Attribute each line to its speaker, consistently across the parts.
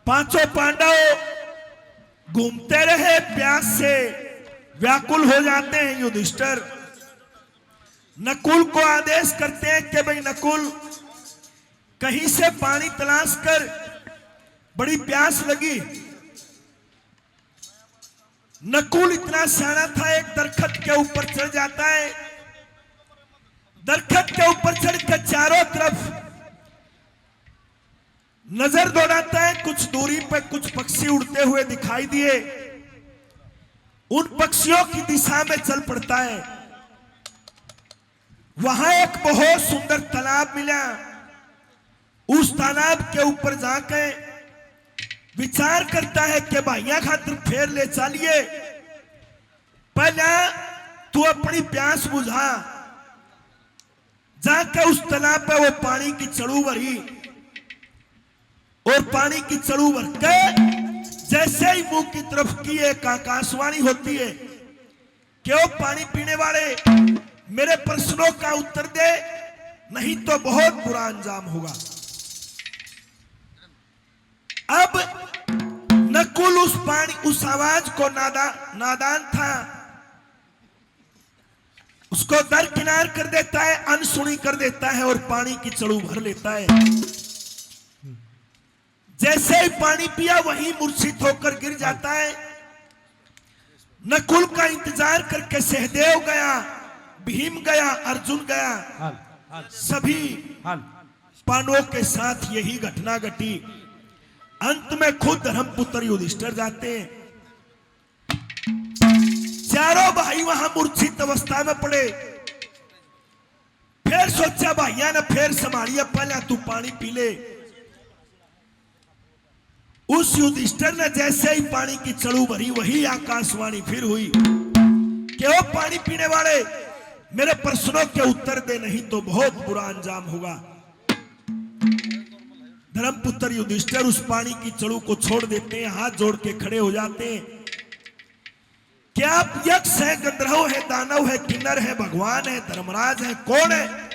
Speaker 1: पांचों पांडव घूमते रहे, प्यास से व्याकुल हो जाते हैं। युधिष्ठिर नकुल को आदेश करते हैं कि भाई नकुल, कहीं से पानी तलाश कर, बड़ी प्यास लगी। नकुल इतना सियाना था, एक दरखत के ऊपर चढ़ जाता है। दरखत के ऊपर चढ़कर चारों तरफ नजर दौड़ाता है। कुछ दूरी पर कुछ पक्षी उड़ते हुए दिखाई दिए, उन पक्षियों की दिशा में चल पड़ता है। वहां एक बहुत सुंदर तालाब मिला। उस तालाब के ऊपर जाकर विचार करता है कि भाइया खातिर फेर ले चलिए, पहले तू अपनी प्यास बुझा। जाकर उस तालाब पे वो पानी की चड़ू भरी, और पानी की चड़ू भर के जैसे ही मुंह की तरफ की एक आकाशवाणी होती है कि वो पानी पीने वाले मेरे प्रश्नों का उत्तर दे, नहीं तो बहुत बुरा अंजाम होगा। अब नकुल उस आवाज को नादान था, उसको दरकिनार कर देता है, अनसुनी कर देता है और पानी की चड़ू भर लेता है। जैसे ही पानी पिया वहीं मूर्छित होकर गिर जाता है। नकुल का इंतजार करके सहदेव गया, भीम गया, अर्जुन गया, सभी पांडवों के साथ यही घटना घटी। अंत में खुद धर्मपुत्र युधिष्ठिर जाते हैं। चारों भाई वहां मूर्छित अवस्था में पड़े। फिर सोचा भाइया ने फिर संभालिया, पहले तू पानी पी ले। उस युधिष्ठिर ने जैसे ही पानी की चड़ू भरी, वही आकाशवाणी फिर हुई कि वो पानी पीने वाले मेरे प्रश्नों के उत्तर दे, नहीं तो बहुत बुरा अंजाम होगा। धर्मपुत्र युधिष्ठिर उस पानी की चड़ू को छोड़ देते हैं, हाथ जोड़ के खड़े हो जाते हैं। क्या आप यक्ष है, गंधर्व है, दानव है, किन्नर है, भगवान है, धर्मराज है, कौन है?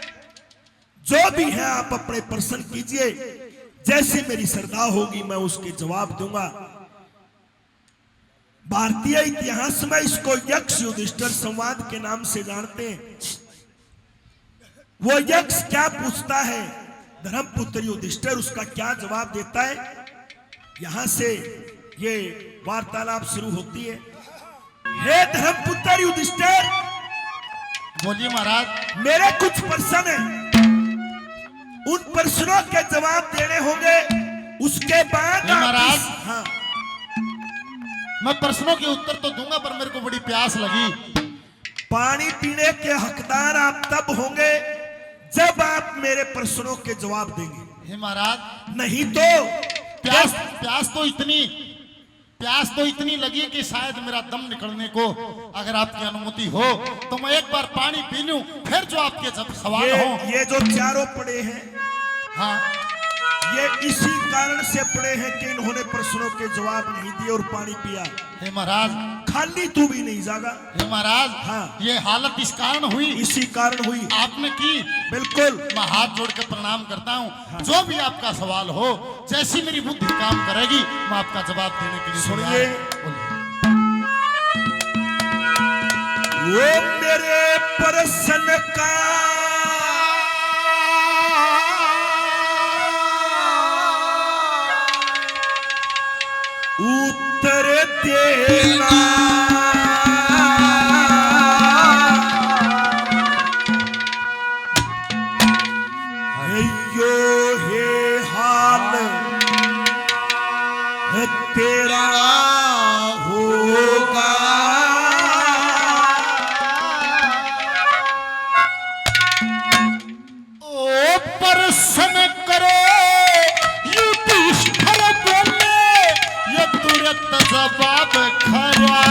Speaker 1: जो भी है आप अपने प्रश्न कीजिए, जैसे मेरी श्रद्धा होगी मैं उसके जवाब दूंगा। भारतीय इतिहास में इसको यक्ष युधिष्ठिर संवाद के नाम से जानते हैं। वो यक्ष क्या पूछता है, धर्मपुत्र युधिष्ठिर उसका क्या जवाब देता है, यहां से ये वार्तालाप शुरू होती है। हे धर्मपुत्र युधिष्ठिर,
Speaker 2: बोलिए महाराज।
Speaker 1: मेरे कुछ प्रश्न हैं, उन प्रश्नों के जवाब देने होंगे, उसके बाद
Speaker 2: महाराज।
Speaker 1: हाँ,
Speaker 2: मैं प्रश्नों के उत्तर तो दूंगा, पर मेरे को बड़ी प्यास लगी।
Speaker 1: पानी पीने के हकदार आप तब होंगे जब आप मेरे प्रश्नों के जवाब देंगे।
Speaker 2: हे महाराज,
Speaker 1: नहीं तो
Speaker 2: प्यास तो इतनी लगी कि शायद मेरा दम निकलने को अगर आपकी अनुमति हो तो मैं एक बार पानी पी लूं, फिर जो आपके जब सवाल हो।
Speaker 1: ये जो चारों पड़े हैं,
Speaker 2: हाँ,
Speaker 1: ये इसी कारण से पड़े हैं कि इन्होंने प्रश्नों के जवाब नहीं दिए और पानी पिया।
Speaker 2: हे महाराज,
Speaker 1: खाली तू भी नहीं जागा।
Speaker 2: हे महाराज,
Speaker 1: हाँ,
Speaker 2: ये हालत इस कारण हुई,
Speaker 1: इसी कारण हुई
Speaker 2: आपने की।
Speaker 1: बिल्कुल,
Speaker 2: मैं हाथ जोड़कर प्रणाम करता हूँ। हाँ। जो भी आपका सवाल हो, जैसी मेरी बुद्धि काम करेगी, मैं आपका जवाब देने के लिए
Speaker 1: सुनिए। वो मेरे प्रश्न का उत्तर देना, यो हे हाल तेरा होगा।
Speaker 2: ओ प्रश्न करो युधिष्ठिर बोले, ये तुरंत जवाब खरा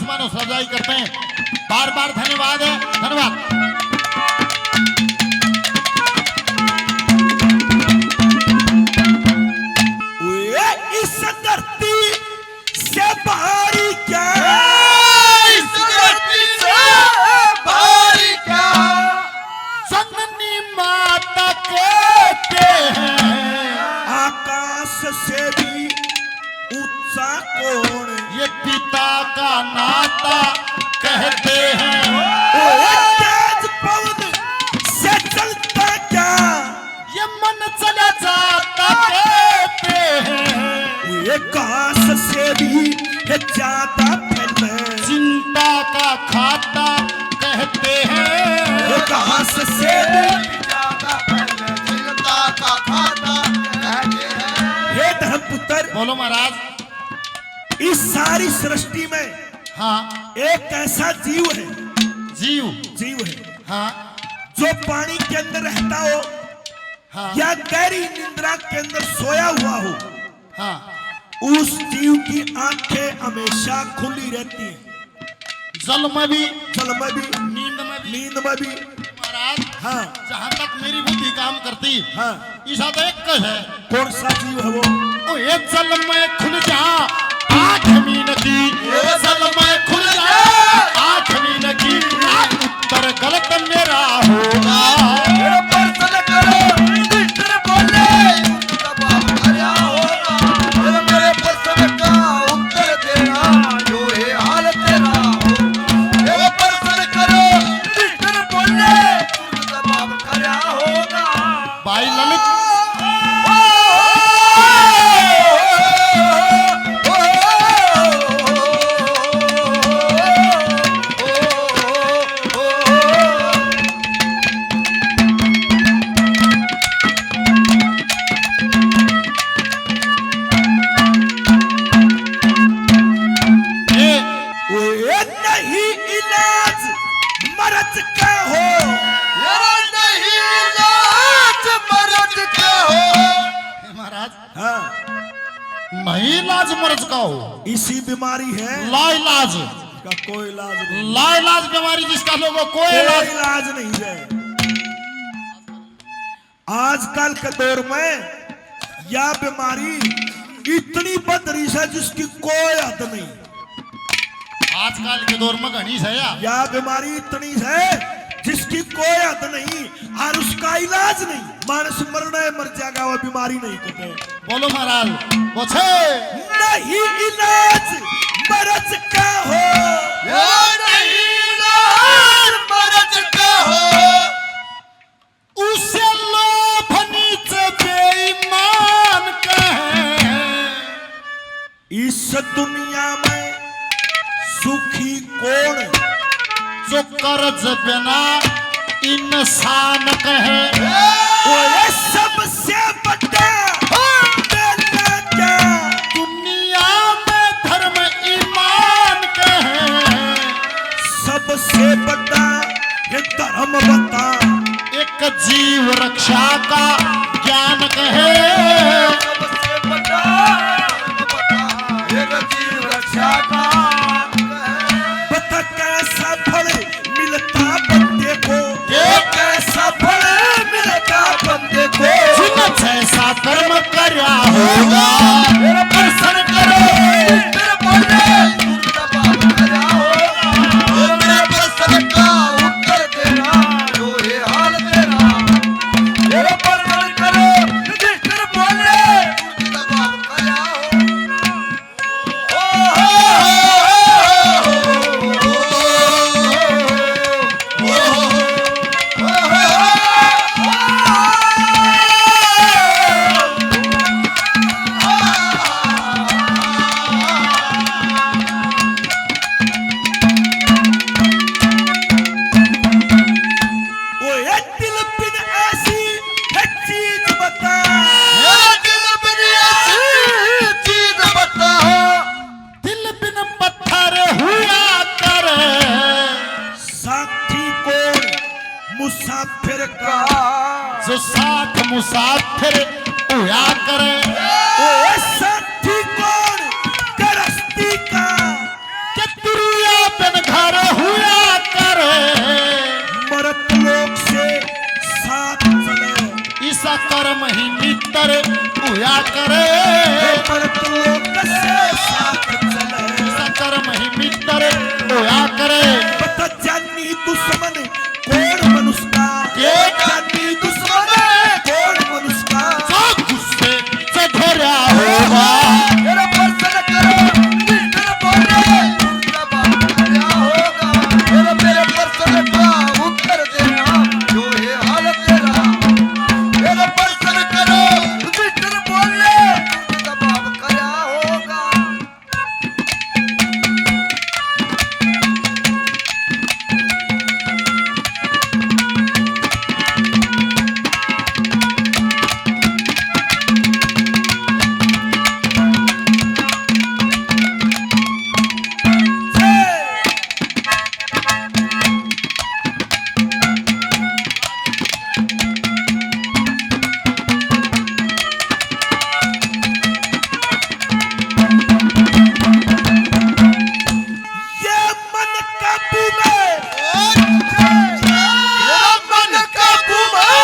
Speaker 2: मानो सजाई करते हैं। बार बार धन्यवाद है, धन्यवाद।
Speaker 1: इस धरती से भारी क्या,
Speaker 3: इस धरती से भारी क्या,
Speaker 2: जननी माता कहते हैं,
Speaker 1: आकाश से भी ऊंचा कौन,
Speaker 2: ये पिता का नाता कहते हैं।
Speaker 1: तेज पवन से चलता क्या,
Speaker 2: ये मन चला जाता कहते हैं,
Speaker 1: ये घास से भी ज्यादा फैले,
Speaker 2: चिंता का खाता कहते हैं।
Speaker 1: ये घास से भी
Speaker 3: ज्यादा पहले चिंता का खाता कहते हैं।
Speaker 1: हे धर्मपुत्र,
Speaker 2: बोलो महाराज।
Speaker 1: इस सारी सृष्टि में
Speaker 2: हाँ,
Speaker 1: एक ऐसा जीव है,
Speaker 2: जीव
Speaker 1: है
Speaker 2: हाँ,
Speaker 1: जो पानी के अंदर रहता हो
Speaker 2: हाँ,
Speaker 1: या गहरी निद्रा के अंदर सोया हुआ हो,
Speaker 2: हाँ,
Speaker 1: उस जीव की आंखें हमेशा खुली रहती हैं,
Speaker 2: जल में भी,
Speaker 1: जल में भी,
Speaker 2: नींद में भी।
Speaker 1: नींद में भी।
Speaker 2: महाराज,
Speaker 1: हाँ
Speaker 2: जहाँ तक मेरी बुद्धि काम करती,
Speaker 1: हाँ,
Speaker 2: ईसा तो एक है।
Speaker 1: कौन सा जीव है वो?
Speaker 2: ओ ये जल में खुल जा आँख मीन की, ये जल में खुल जा आँख मीन की, उत्तर गलत मेरा होगा।
Speaker 3: मेरे पर करो मिस्टर बोले उसका बाप क्या होगा। मेरे पर का उत्तर देना जो है हाल तेरा हो। मेरे पर करो मिस्टर बोले उसका बाप क्या होगा।
Speaker 2: भाई ललित,
Speaker 1: ये नहीं इलाज मरज का हो,
Speaker 3: मेरा नहीं इलाज मर्द का हो।
Speaker 2: महाराज
Speaker 1: हाँ,
Speaker 2: नहीं इलाज मर्ज का हो,
Speaker 1: इसी बीमारी है,
Speaker 2: लाइलाज,
Speaker 1: इसका कोई इलाज नहीं,
Speaker 2: लाइलाज बीमारी जिसका लोगों कोई
Speaker 1: कोई
Speaker 2: इलाज।
Speaker 1: इलाज नहीं है। आजकल के दौर में यह बीमारी इतनी बद रही है जिसकी कोई हद नहीं।
Speaker 2: आजकल के दौर में गणेश है या
Speaker 1: यह बीमारी इतनी है जिसकी कोई हद नहीं और उसका इलाज नहीं। मानस मरना है, मर जाएगा, वह बीमारी नहीं कहते।
Speaker 2: बोलो महाराज, पूछे
Speaker 1: नहीं इलाज मरज का हो,
Speaker 3: मेरा नहीं इलाज मर्द का हो।
Speaker 2: उसे लोभ नीच बेईमान कहे,
Speaker 1: इस दुनिया में सुखी कौन,
Speaker 2: जो कर्ज बिना इंसान कहे।
Speaker 1: वो ये सबसे बड़ा बेला क्या,
Speaker 2: दुनिया में धर्म ईमान कहे,
Speaker 1: सबसे बड़ा ये धर्म बता,
Speaker 2: एक जीव रक्षा का ज्ञान कहे।
Speaker 3: सबसे बड़ा एक जीव रक्षा का
Speaker 1: बता कैसा फल मिलता बंदे को,
Speaker 2: ये
Speaker 1: कैसा फल मिलता बंदे को,
Speaker 2: जिन जैसा कर्म करया होगा।
Speaker 3: मेरा प्रसन्न करो मेरे बोले उसका बाप क्या होगा। मेरे प्रश्न का उत्तर देना जो है हाल तेरा। मेरे प्रसन्न करो मिस्टर बोले उसका बाप क्या
Speaker 1: वो ये दिल बिन ऐसी है चीज बता,
Speaker 3: मेरा दिल बनी ऐसी चीज बताओ।
Speaker 2: दिल बिन पत्थर हुआ करे,
Speaker 1: साथी कौन मुसाफिर का,
Speaker 2: जो साथ मुसाफिर हुआ करे।
Speaker 1: वो ये साथी कौन गरस्ती का,
Speaker 2: कि दुनिया सकर्म ही मित्र हुआ करे,
Speaker 1: लोक से साथ चले,
Speaker 2: सकर्म ही मित्र हुआ करे।
Speaker 1: बता जानी दुश्मन कौन मनुष्य का,
Speaker 2: ये
Speaker 1: जानी दुश्मन कौन मनुष्य का,
Speaker 2: जो गुस्से से भरा होगा,
Speaker 3: मेरा प्रश्न करो मिस्टर बोले उनका बाप क्या होगा। मेरे प्रश्न का उत्तर देना जो है हाल तेरा। मेरा प्रश्न करो मिस्टर बोले उनका बाप क्या होगा।
Speaker 1: ये मन काबू में
Speaker 3: मेरा मन काबू में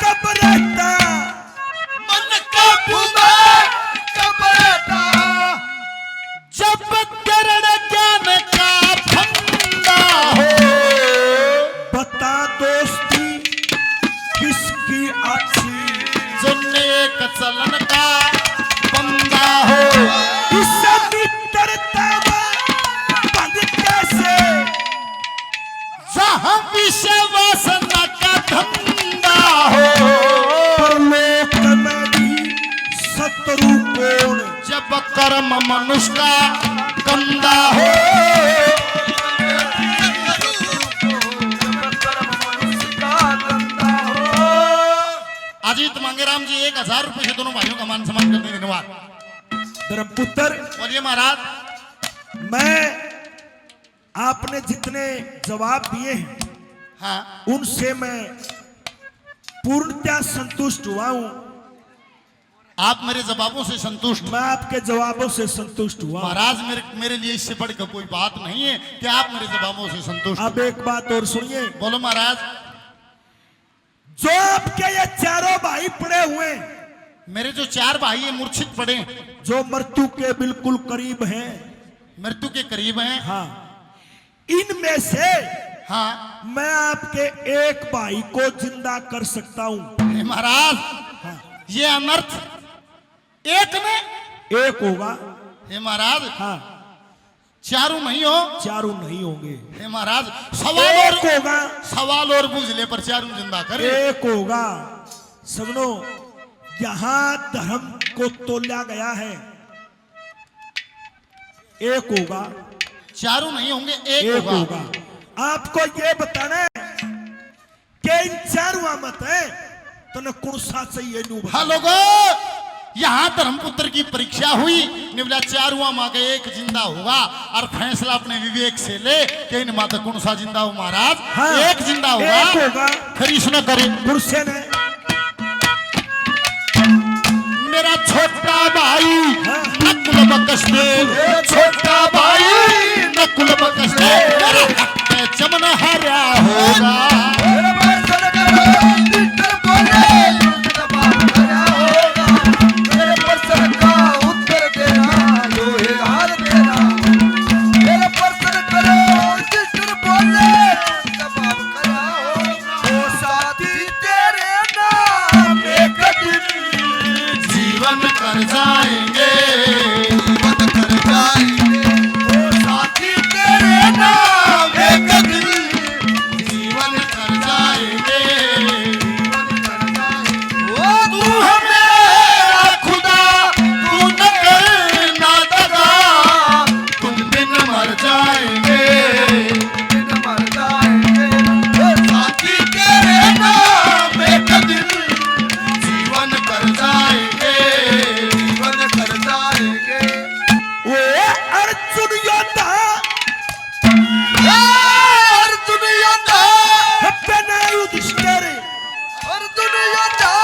Speaker 1: कब रहता,
Speaker 3: मन काबू में कब रहता।
Speaker 2: जब किरण ज्ञान का फंदा हो,
Speaker 1: बता दोस्ती किसकी अच्छी,
Speaker 2: सुनने एक चलन का बंदा हो,
Speaker 1: इस मित्रता बंद कैसे,
Speaker 2: जहाँ विश्वास न का धंधा हो,
Speaker 1: परलोक में भी शत्रु कौन,
Speaker 2: जब कर्म मनुष्य का गंदा हो। अजीत मांगेराम जी 1000 रुपए से दोनों भाइयों का मान सम्मान करते हैं। धन्यवाद।
Speaker 1: धर्मपुत्र।
Speaker 2: बोलिए महाराज।
Speaker 1: मैं आपने जितने जवाब दिए हैं
Speaker 2: हाँ,
Speaker 1: उनसे मैं पूर्णतः संतुष्ट हुआ हूं।
Speaker 2: आप मेरे जवाबों से संतुष्ट।
Speaker 1: मैं आपके जवाबों से संतुष्ट हुआ हूं।
Speaker 2: महाराज मेरे लिए इससे बढ़कर कोई बात नहीं है कि आप मेरे जवाबों से संतुष्ट।
Speaker 1: अब एक बात और सुनिए।
Speaker 2: बोलो महाराज।
Speaker 1: जो आपके ये चारों भाई पड़े हुए हैं,
Speaker 2: मेरे जो 4 भाई है मूर्छित पड़े,
Speaker 1: जो मृत्यु के बिल्कुल करीब हैं,
Speaker 2: मृत्यु के करीब हैं,
Speaker 1: हाँ, इनमें से
Speaker 2: हाँ,
Speaker 1: मैं आपके एक भाई को जिंदा कर सकता हूं।
Speaker 2: हे महाराज,
Speaker 1: हाँ,
Speaker 2: ये अनर्थ एक में
Speaker 1: एक होगा।
Speaker 2: हे महाराज,
Speaker 1: हाँ,
Speaker 2: चारों नहीं हो,
Speaker 1: चारों नहीं होंगे।
Speaker 2: हे महाराज,
Speaker 1: एक होगा,
Speaker 2: सवाल और पूछ ले पर चारों जिंदा कर।
Speaker 1: एक होगा। सबनो, यहां धर्म को तोला गया है, एक होगा,
Speaker 2: चारों नहीं होंगे, एक
Speaker 1: एक
Speaker 2: होगा।
Speaker 1: होगा। आपको ये बताना है कि इन चारों मत है तो न कौन सा चाहिए नू बता।
Speaker 2: हाँ लोगो, यहाँ धर्मपुत्र की परीक्षा हुई, निवला 4 माँ का एक जिंदा होगा और फैसला अपने विवेक से ले कि इन माता कौन सा जिंदा हो महाराज।
Speaker 1: हाँ,
Speaker 2: एक जिंदा होगा,
Speaker 1: एक होगा।
Speaker 2: फिर इसने करे
Speaker 1: पुरुषे ने
Speaker 2: मेरा छोटा भाई
Speaker 1: हाँ।
Speaker 2: नकुल बकस्ते, छोटा भाई नकुल बकस्ते, मेरा हक में चमन हरा होगा।
Speaker 3: मेरा प्रश्न करो मिस्टर बोले उनका बाप क्या होगा। मेरे प्रश्न का उत्तर देना जो है हाल तेरा। मेरा प्रश्न करो मिस्टर बोले उनका बाप क्या होगा। ओ साथी तेरे नाम एक दिन
Speaker 2: जीवन कर जाएंगे,
Speaker 3: जीवन कर जाएंगे। ओ साथी तेरे नाम एक दिन
Speaker 2: जीवन कर जाएंगे।
Speaker 3: जीवन कर जाएंगे। ओ
Speaker 2: तू है मेरा खुदा, तू न करना दगा, तुम बिन मर जाएंगे।
Speaker 3: दिन मर जाएंगे। ओ साथी तेरे नाम एक दिन
Speaker 2: जीवन कर जाएंगे।
Speaker 3: जीवन कर जाएंगे।
Speaker 1: वो अर्जुन योद्धा
Speaker 3: अर्जुन योद्धा,
Speaker 1: बिना युधिष्ठिर,
Speaker 3: अर्जुन योद्धा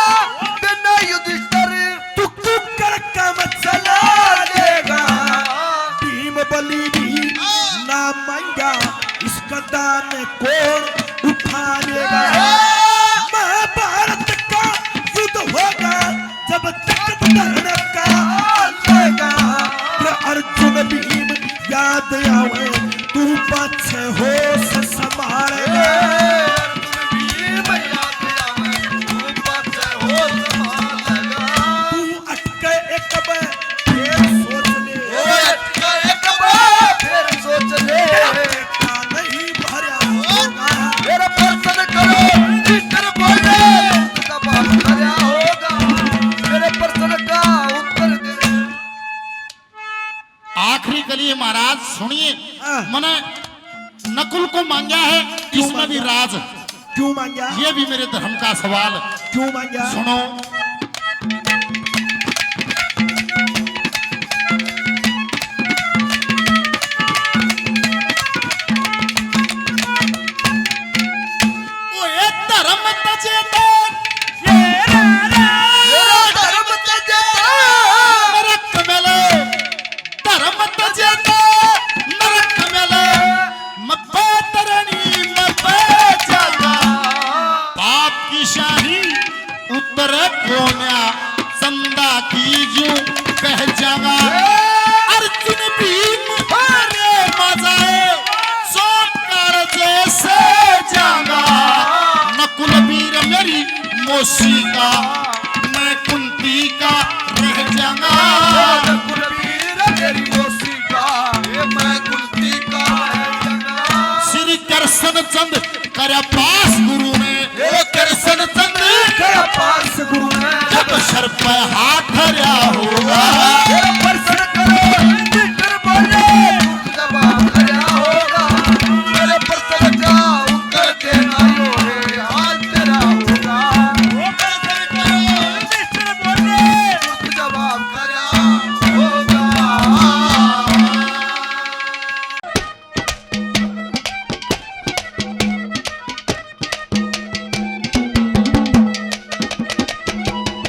Speaker 3: बिना युधिष्ठिर
Speaker 1: टुक कर काम चला देगा। भीम बलि भी ना मांगा, इसका दान कौन उठा लेगा। महाभारत का धरण का लेगा अर्जुन भीम याद आवे तू पाछे होश संभालेगा तू अटके एक बार फिर सोच ले का नहीं भरा होगा
Speaker 2: आखिरी कलिए महाराज सुनिए,
Speaker 1: हाँ।
Speaker 2: मैंने नकुल को मांगा है, इसमें भी राज।
Speaker 1: क्यों मांगा?
Speaker 2: ये भी मेरे धर्म का सवाल।
Speaker 1: क्यों मांगा?
Speaker 2: सुनो, ओए धर्म तजे तो नरक मेले, धर्म तजे तो नरक मेले, मब्बे तरनी मब्बे जागा, पाप की शाही उत्तर कोन्या, संदा की जू कह जागा, अर्जुन भीम हरे मजाए, सोमकार जैसे जागा, नकुल वीर मेरी मौसी का, मैं कुंती का रह जागा। श्री कृष्ण चंद कर पास गुरु ने, कृष्ण चंद
Speaker 1: पास गुरु ने
Speaker 2: जब सर पे हाथ धरा होगा,